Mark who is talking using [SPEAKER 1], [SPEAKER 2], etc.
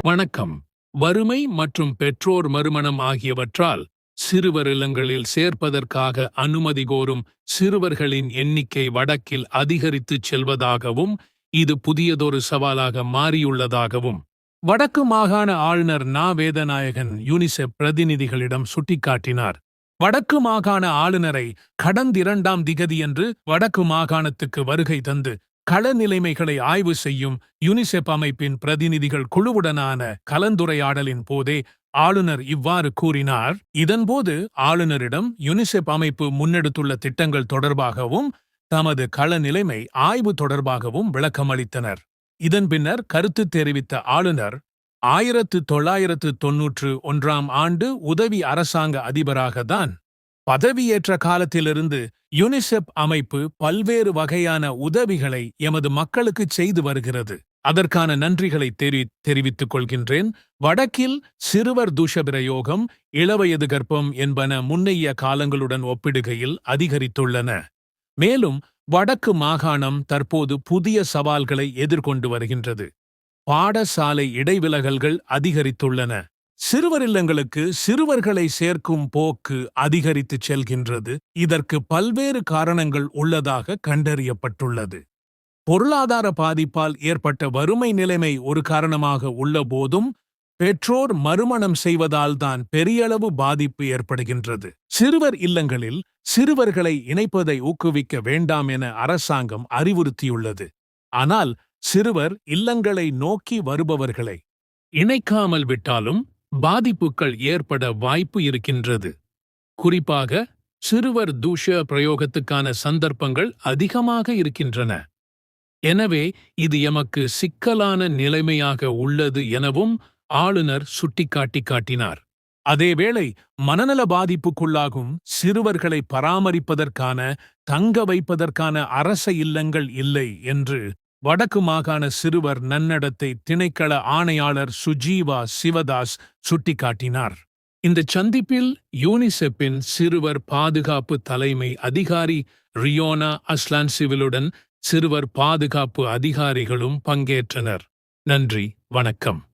[SPEAKER 1] வணக்கம். வறுமை மற்றும் பெற்றோர் மறுமணம் ஆகியவற்றால் சிறுவர் இல்லங்களில் சேர்ப்பதற்காக அனுமதி கோரும் சிறுவர்களின் எண்ணிக்கை வடக்கில் அதிகரித்துச் செல்வதாகவும் இது புதியதொரு சவாலாக மாறியுள்ளதாகவும் வடக்கு மாகாண ஆளுநர் நா. வேதநாயகன் யுனிசெப் பிரதிநிதிகளிடம் சுட்டிக்காட்டினார். வடக்கு மாகாண ஆளுநரை கடந்த 2ஆம் திகதியன்று வடக்கு மாகாணத்துக்கு வருகை தந்து கள நிலைமைகளை ஆய்வு செய்யும் யுனிசெப் அமைப்பின் பிரதிநிதிகள் குழுவுடனான கலந்துரையாடலின் போதே ஆளுநர் இவ்வாறு கூறினார். இதன்போது ஆளுநரிடம் யுனிசெப் அமைப்பு முன்னெடுத்துள்ள திட்டங்கள் தொடர்பாகவும் தமது கள நிலைமை ஆய்வு தொடர்பாகவும் விளக்கமளித்தனர். இதன் பின்னர் கருத்து தெரிவித்த ஆளுநர் 1991ஆம் ஆண்டு உதவி அரசாங்க அதிபராகத்தான் பதவியேற்ற காலத்திலிருந்து யுனிசெப் அமைப்பு பல்வேறு வகையான உதவிகளை எமது மக்களுக்கு செய்து வருகிறது. அதற்கான நன்றிகளை தெரிவித்துக் கொள்கின்றேன். வடக்கில் சிறுவர் தூஷபிரயோகம், இளவயது கர்ப்பம் என்பன முன்னைய காலங்களுடன் ஒப்பிடுகையில் அதிகரித்துள்ளன. மேலும் வடக்கு மாகாணம் தற்போது புதிய சவால்களை எதிர்கொண்டு வருகின்றது. பாடசாலை இடைவிலகல்கள் அதிகரித்துள்ளன. சிறுவர் இல்லங்களுக்கு சிறுவர்களை சேர்க்கும் போக்கு அதிகரித்து செல்கின்றது. இதற்கு பல்வேறு காரணங்கள் உள்ளதாக கண்டறியப்பட்டுள்ளது. பொருளாதார பாதிப்பால் ஏற்பட்ட வறுமை நிலைமை ஒரு காரணமாக உள்ள போதும் பெற்றோர் மறுமணம் செய்வதால்தான் பெரியளவு பாதிப்பு ஏற்படுகின்றது. சிறுவர் இல்லங்களில் சிறுவர்களை இணைப்பதை ஊக்குவிக்க வேண்டாம் என அரசாங்கம் அறிவுறுத்தியுள்ளது. ஆனால் சிறுவர் இல்லங்களை நோக்கி வருபவர்களை இணைக்காமல் விட்டாலும் பாதிப்புகள் ஏற்பட வாய்ப்பு இருக்கின்றது. குறிப்பாக சிறுவர் தூஷ பிரயோகத்துக்கான சந்தர்ப்பங்கள் அதிகமாக இருக்கின்றன. எனவே இது எமக்கு சிக்கலான நிலைமையாக உள்ளது எனவும் ஆளுநர் சுட்டிக்காட்டினார். அதேவேளை மனநல பாதிப்புக்குள்ளாகும் சிறுவர்களை பராமரிப்பதற்கான தங்க வைப்பதற்கான அரச இல்லங்கள் இல்லை என்று வடக்கு மாகாண சிறுவர் நன்னடத்தை திணைக்கள ஆணையாளர் சுஜீவா சிவதாஸ் சுட்டிக்காட்டினார். இந்த சந்திப்பில் யூனிசெப்பின் சிறுவர் பாதுகாப்பு தலைமை அதிகாரி ரியோனா அஸ்லான்சிவிலுடன் சிறுவர் பாதுகாப்பு அதிகாரிகளும் பங்கேற்றனர். நன்றி, வணக்கம்.